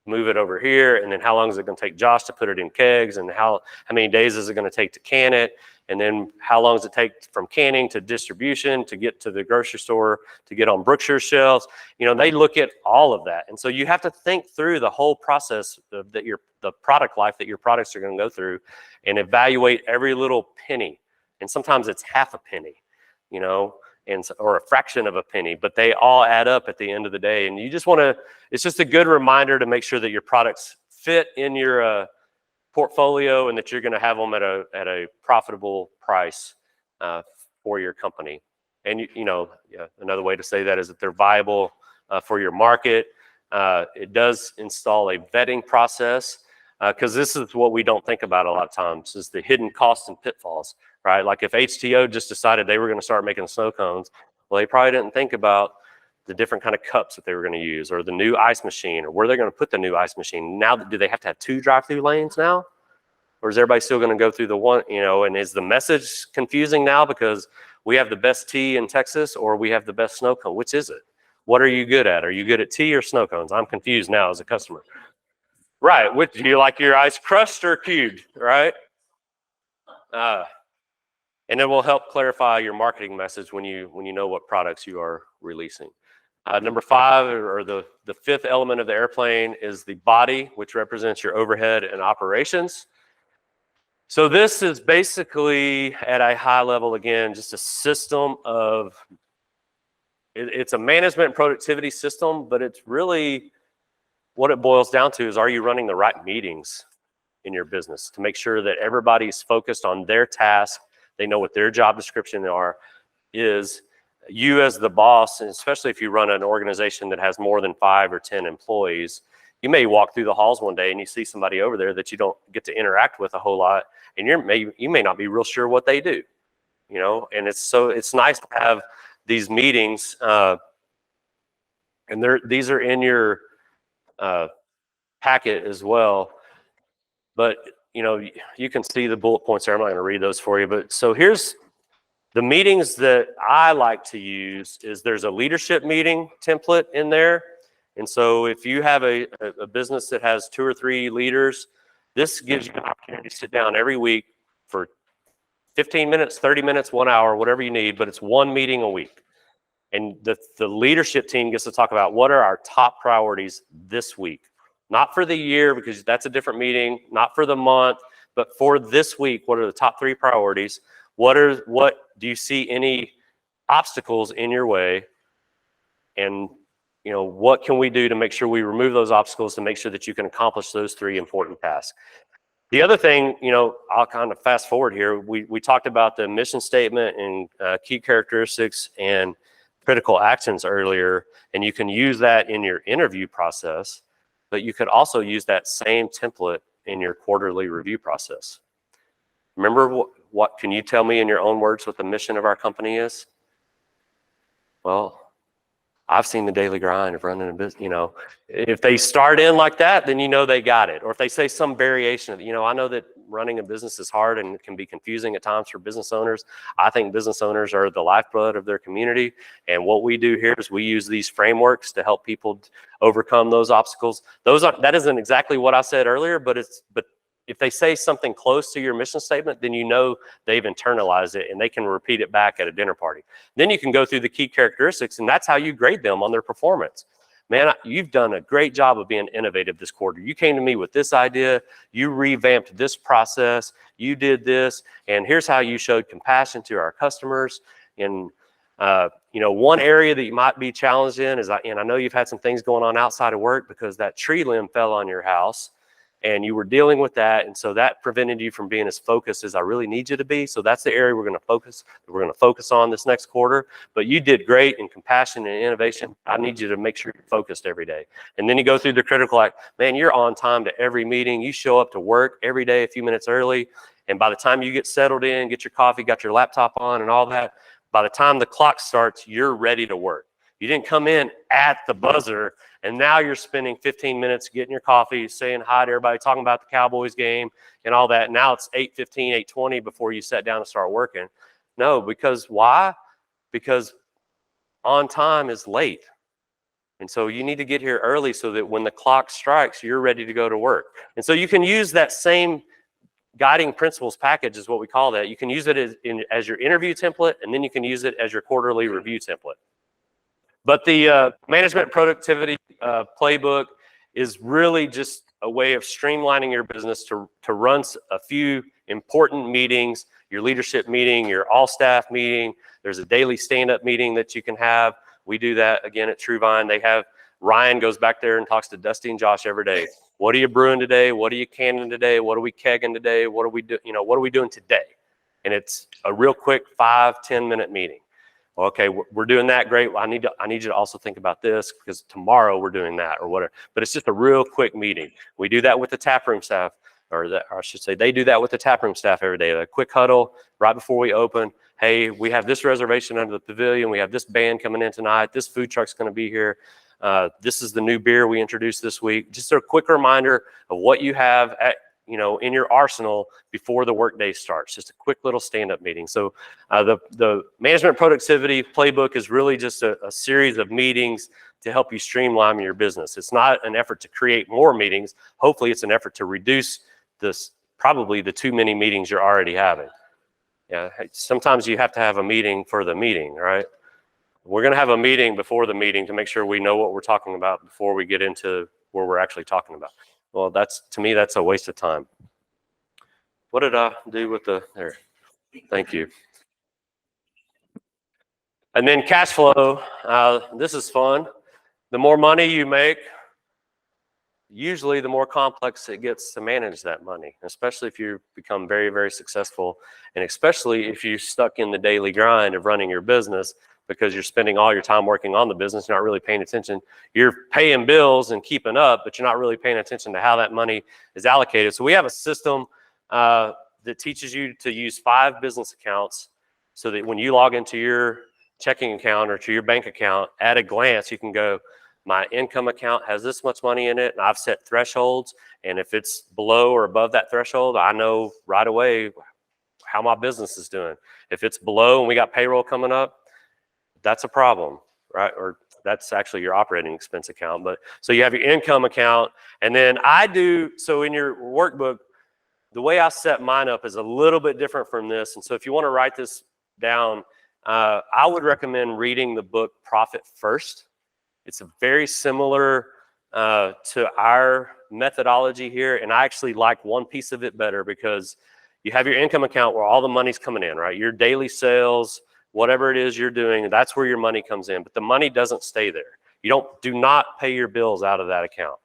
move it over here, and then how long is it going to take Josh to put it in kegs, and how many days is it going to take to can it, and then how long does it take from canning to distribution to get to the grocery store to get on Brookshire's shelves. They look at all of that, and so you have to think through the whole process the product life that your products are going to go through, and evaluate every little penny. And sometimes it's half a penny, or a fraction of a penny, but they all add up at the end of the day. And you just want to, it's just a good reminder to make sure that your products fit in your portfolio, and that you're going to have them at a profitable price for your company. And another way to say that is that they're viable for your market. It does install a vetting process, because this is what we don't think about a lot of times, is the hidden costs and pitfalls, right? Like if HTO just decided they were going to start making snow cones, well, they probably didn't think about the different kind of cups that they were going to use, or the new ice machine, or where they're going to put the new ice machine. Now, do they have to have 2 drive-through lanes now? Or is everybody still going to go through the one, and is the message confusing now because we have the best tea in Texas, or we have the best snow cone? Which is it? What are you good at? Are you good at tea or snow cones? I'm confused now as a customer. Right, do you like your ice crushed or cubed, right? And it will help clarify your marketing message when you know what products you are releasing. Number 5, or the 5th element of the airplane, is the body, which represents your overhead and operations. So this is basically, at a high level, again, just a system of, it's a management and productivity system, but it's really, what it boils down to is, are you running the right meetings in your business to make sure that everybody's focused on their task, they know what their job description is. You as the boss, and especially if you run an organization that has more than 5 or 10 employees, you may walk through the halls one day and you see somebody over there that you don't get to interact with a whole lot, and you may not be real sure what they do, and it's nice to have these meetings, and these are in your packet as well, but you can see the bullet points there. I'm not going to read those for you, but so here's the meetings that I like to use. There's a leadership meeting template in there, and so if you have a business that has 2 or 3 leaders, this gives you an opportunity to sit down every week for 15 minutes, 30 minutes, 1 hour, whatever you need, but it's one meeting a week. And the leadership team gets to talk about what are our top priorities this week. Not for the year, because that's a different meeting, not for the month, but for this week, what are the top 3 priorities? What do you see any obstacles in your way? And what can we do to make sure we remove those obstacles to make sure that you can accomplish those 3 important tasks? The other thing, I'll kind of fast forward here. We talked about the mission statement and key characteristics and critical actions earlier, and you can use that in your interview process, but you could also use that same template in your quarterly review process. Remember, what can you tell me in your own words what the mission of our company is? Well, I've seen the daily grind of running a business. If they start in like that, then they got it. Or if they say some variation of, I know that running a business is hard and it can be confusing at times for business owners. I think business owners are the lifeblood of their community. And what we do here is we use these frameworks to help people overcome those obstacles. That isn't exactly what I said earlier, but if they say something close to your mission statement, then they've internalized it and they can repeat it back at a dinner party. Then you can go through the key characteristics, and that's how you grade them on their performance. Man, you've done a great job of being innovative this quarter. You came to me with this idea, you revamped this process, you did this, and here's how you showed compassion to our customers. And one area that you might be challenged in is, and I know you've had some things going on outside of work because that tree limb fell on your house. And you were dealing with that, and so that prevented you from being as focused as I really need you to be. So that's the area we're going to focus on this next quarter. But you did great in compassion and innovation. I need you to make sure you're focused every day. And then you go through the critical act. Man, you're on time to every meeting. You show up to work every day a few minutes early, and by the time you get settled in, get your coffee, got your laptop on, and all that, by the time the clock starts, you're ready to work. You didn't come in at the buzzer, and now you're spending 15 minutes getting your coffee, saying hi to everybody, talking about the Cowboys game and all that. Now it's 8:15, 8:20 before you sat down and start working. No, because why? Because on time is late. And so you need to get here early so that when the clock strikes, you're ready to go to work. And so you can use that same guiding principles package is what we call that. You can use it as your interview template, and then you can use it as your quarterly review template. But the management productivity playbook is really just a way of streamlining your business to run a few important meetings, your leadership meeting, your all-staff meeting. There's a daily stand-up meeting that you can have. We do that, again, at TrueVine. Ryan goes back there and talks to Dusty and Josh every day. What are you brewing today? What are you canning today? What are we kegging today? What are we doing today? And it's a real quick 5-10 minute meeting. Okay, we're doing that, great. I need you to also think about this because tomorrow we're doing that or whatever. But it's just a real quick meeting. We do that with the taproom staff, or I should say they do that with the taproom staff every day. A quick huddle right before we open. Hey, we have this reservation under the pavilion. We have this band coming in tonight. This food truck's going to be here. This is the new beer we introduced this week. Just a quick reminder of what you have in your arsenal before the workday starts. Just a quick little stand-up meeting. So the management productivity playbook is really just a series of meetings to help you streamline your business. It's not an effort to create more meetings. Hopefully it's an effort to reduce probably the too many meetings you're already having. Yeah, sometimes you have to have a meeting for the meeting, right? We're going to have a meeting before the meeting to make sure we know what we're talking about before we get into where we're actually talking about. Well, to me, that's a waste of time. What did I do with there? Thank you. And then cash flow. This is fun. The more money you make, usually the more complex it gets to manage that money, especially if you become very, very successful, and especially if you're stuck in the daily grind of running your business because you're spending all your time working on the business, you're not really paying attention. You're paying bills and keeping up, but you're not really paying attention to how that money is allocated. So we have a system that teaches you to use 5 business accounts so that when you log into your checking account or to your bank account, at a glance, you can go, my income account has this much money in it, and I've set thresholds, and if it's below or above that threshold, I know right away how my business is doing. If it's below and we got payroll coming up, that's a problem, right? Or that's actually your operating expense account. But so you have your income account, and then so in your workbook, the way I set mine up is a little bit different from this. And so if you want to write this down, I would recommend reading the book Profit First. It's a very similar to our methodology here. And I actually like one piece of it better because you have your income account where all the money's coming in, right? Your daily sales, whatever it is you're doing, that's where your money comes in. But the money doesn't stay there. Do not pay your bills out of that account.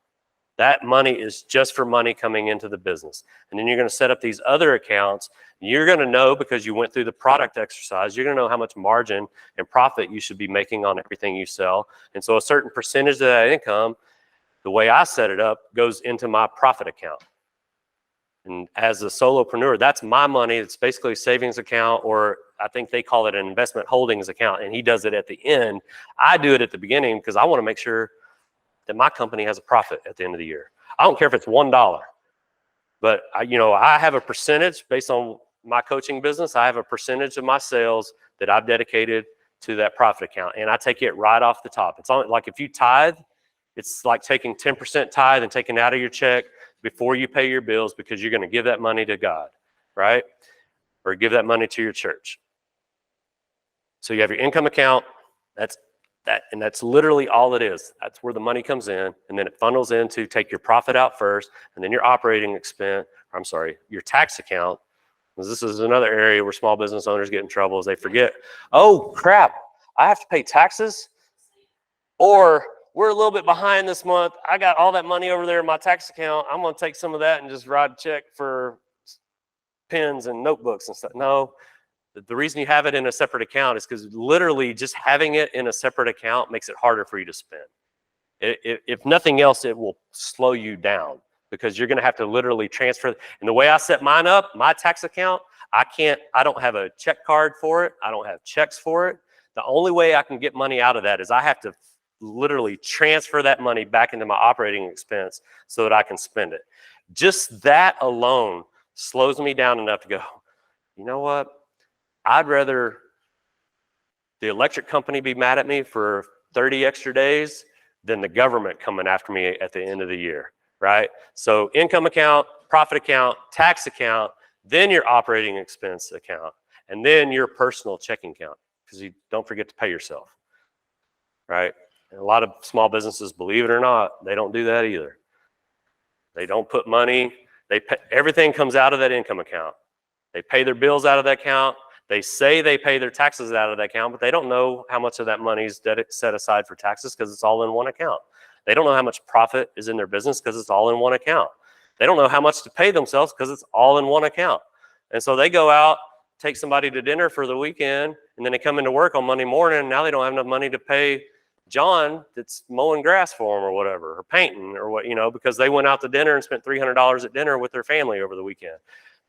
That money is just for money coming into the business. And then you're going to set up these other accounts. You're going to know, because you went through the product exercise, you're going to know how much margin and profit you should be making on everything you sell. And so a certain percentage of that income, the way I set it up, goes into my profit account. And as a solopreneur, that's my money. It's basically a savings account, or I think they call it an investment holdings account. And he does it at the end. I do it at the beginning because I want to make sure that my company has a profit at the end of the year. I don't care if it's $1, but I have a percentage based on my coaching business. I have a percentage of my sales that I've dedicated to that profit account, and I take it right off the top. It's only like if you tithe, it's like taking 10% tithe and taking it out of your check before you pay your bills, because you're going to give that money to God, right? Or give that money to your church. So you have your income account. That's literally all it is. That's where the money comes in, and then it funnels into take your profit out first, and then your operating expense, your tax account. Because this is another area where small business owners get in trouble, is they forget, oh crap, I have to pay taxes, or we're a little bit behind this month. I got all that money over there in my tax account. I'm going to take some of that and just write a check for pens and notebooks and stuff. No. The reason you have it in a separate account is because literally just having it in a separate account makes it harder for you to spend. If nothing else, it will slow you down, because you're going to have to literally transfer. And the way I set mine up, my tax account, I don't have a check card for it. I don't have checks for it. The only way I can get money out of that is I have to literally transfer that money back into my operating expense so that I can spend it. Just that alone slows me down enough to go, you know what? I'd rather the electric company be mad at me for 30 extra days than the government coming after me at the end of the year, right? So income account, profit account, tax account, then your operating expense account, and then your personal checking account, because you don't forget to pay yourself, right? And a lot of small businesses, believe it or not, they don't do that either. They don't put money, everything comes out of that income account. They pay their bills out of that account. They say they pay their taxes out of that account, but they don't know how much of that money is set aside for taxes, because it's all in one account. They don't know how much profit is in their business, because it's all in one account. They don't know how much to pay themselves, because it's all in one account. And so they go out, take somebody to dinner for the weekend, and then they come into work on Monday morning, and now they don't have enough money to pay John that's mowing grass for them or whatever, or painting or what, because they went out to dinner and spent $300 at dinner with their family over the weekend,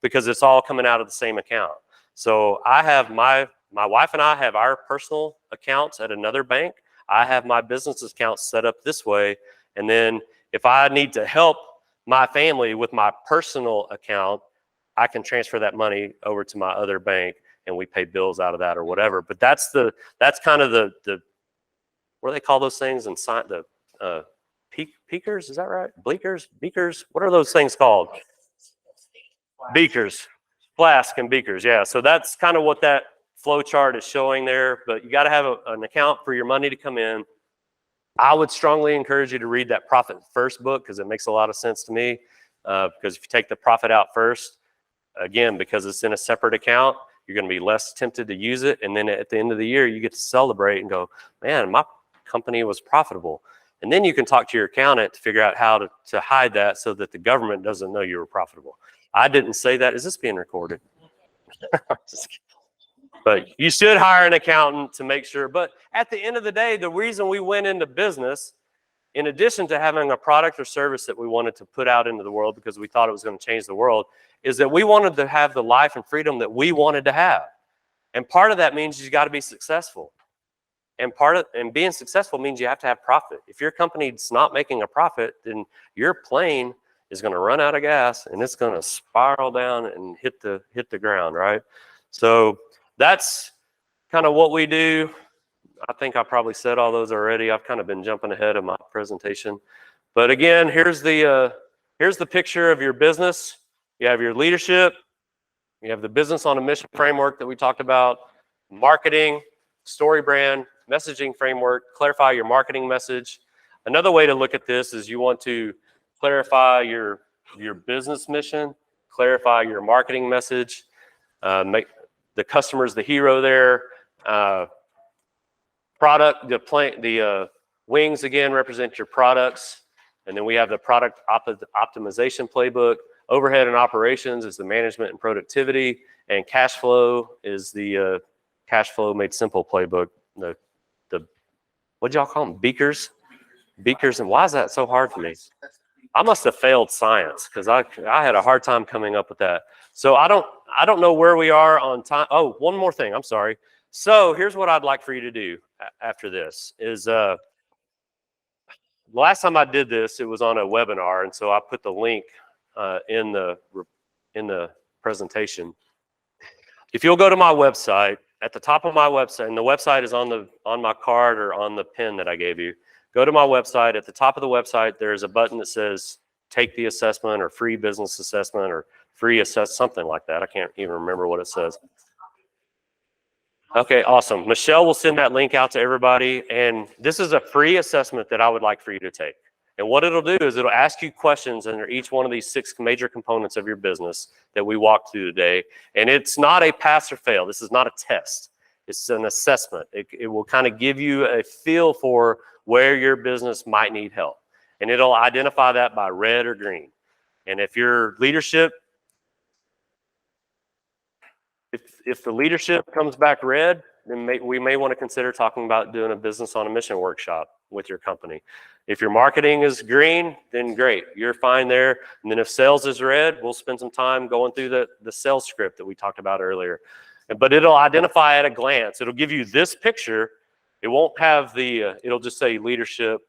because it's all coming out of the same account. So I have my wife and I have our personal accounts at another bank. I have my business accounts set up this way. And then if I need to help my family with my personal account, I can transfer that money over to my other bank, and we pay bills out of that or whatever. But that's kind of the what do they call those things? And the peakers, is that right? Beakers, what are those things called? Beakers. Flask and beakers, yeah. So that's kind of what that flow chart is showing there. But you got to have an account for your money to come in. I would strongly encourage you to read that Profit First book, because it makes a lot of sense to me. Because if you take the profit out first, again, because it's in a separate account, you're going to be less tempted to use it. And then at the end of the year, you get to celebrate and go, man, my company was profitable. And then you can talk to your accountant to figure out how to hide that so that the government doesn't know you were profitable. I didn't say that. Is this being recorded? But you should hire an accountant to make sure. But at the end of the day, the reason we went into business, in addition to having a product or service that we wanted to put out into the world because we thought it was going to change the world, is that we wanted to have the life and freedom that we wanted to have. And part of that means you got to be successful. And being successful means you have to have profit. If your company's not making a profit, then your plane is going to run out of gas, and it's going to spiral down and hit the ground, right? So that's kind of what we do. I think I probably said all those already. I've kind of been jumping ahead of my presentation. But again, here's the picture of your business. You have your leadership. You have the business on a mission framework that we talked about, marketing, story brand, messaging framework, clarify your marketing message. Another way to look at this is you want to clarify your business mission, clarify your marketing message, make the customer's the hero there. Product, the wings again represent your products. And then we have the product optimization playbook. Overhead and operations is the management and productivity, and cash flow is the cash flow made simple playbook. The what y'all call them? Beakers. And why is that so hard for me? I must have failed science because I had a hard time coming up with that. So I don't know where we are on time. Oh, one more thing. I'm sorry. So here's what I'd like for you to do after this is last time I did this, it was on a webinar, and so I put the link in the presentation. If you'll go to my website, at the top of my website, and the website is on my card or on the pin that I gave you. Go to my website. At the top of the website, there's a button that says "Take the assessment" or "Free business assessment" or "Free assess," something like that. I can't even remember what it says. Okay, awesome. Michelle will send that link out to everybody, and this is a free assessment that I would like for you to take. And what it'll do is it'll ask you questions under each one of these 6 major components of your business that we walked through today. And it's not a pass or fail. This is not a test. It's an assessment. It will kind of give you a feel for where your business might need help. And it'll identify that by red or green. And if your leadership, if the leadership comes back red, then we may want to consider talking about doing a business on a mission workshop with your company. If your marketing is green, then great, you're fine there. And then if sales is red, we'll spend some time going through the sales script that we talked about earlier. But it'll identify at a glance. It'll give you this picture. It won't have it'll just say leadership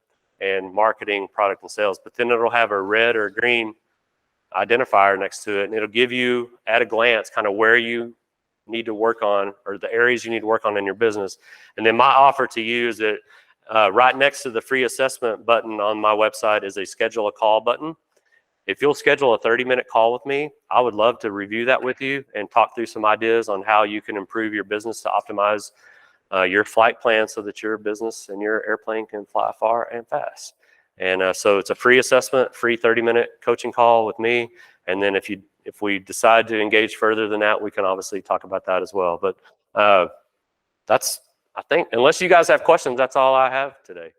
and marketing, product and sales, but then it'll have a red or green identifier next to it. And it'll give you at a glance kind of where you need to work on or the areas you need to work on in your business. And then my offer to you is that right next to the free assessment button on my website is a schedule a call button. If you'll schedule a 30-minute call with me, I would love to review that with you and talk through some ideas on how you can improve your business to optimize your flight plan so that your business and your airplane can fly far and fast. And so it's a free assessment, free 30-minute coaching call with me. And then if we decide to engage further than that, we can obviously talk about that as well. But I think, unless you guys have questions, that's all I have today.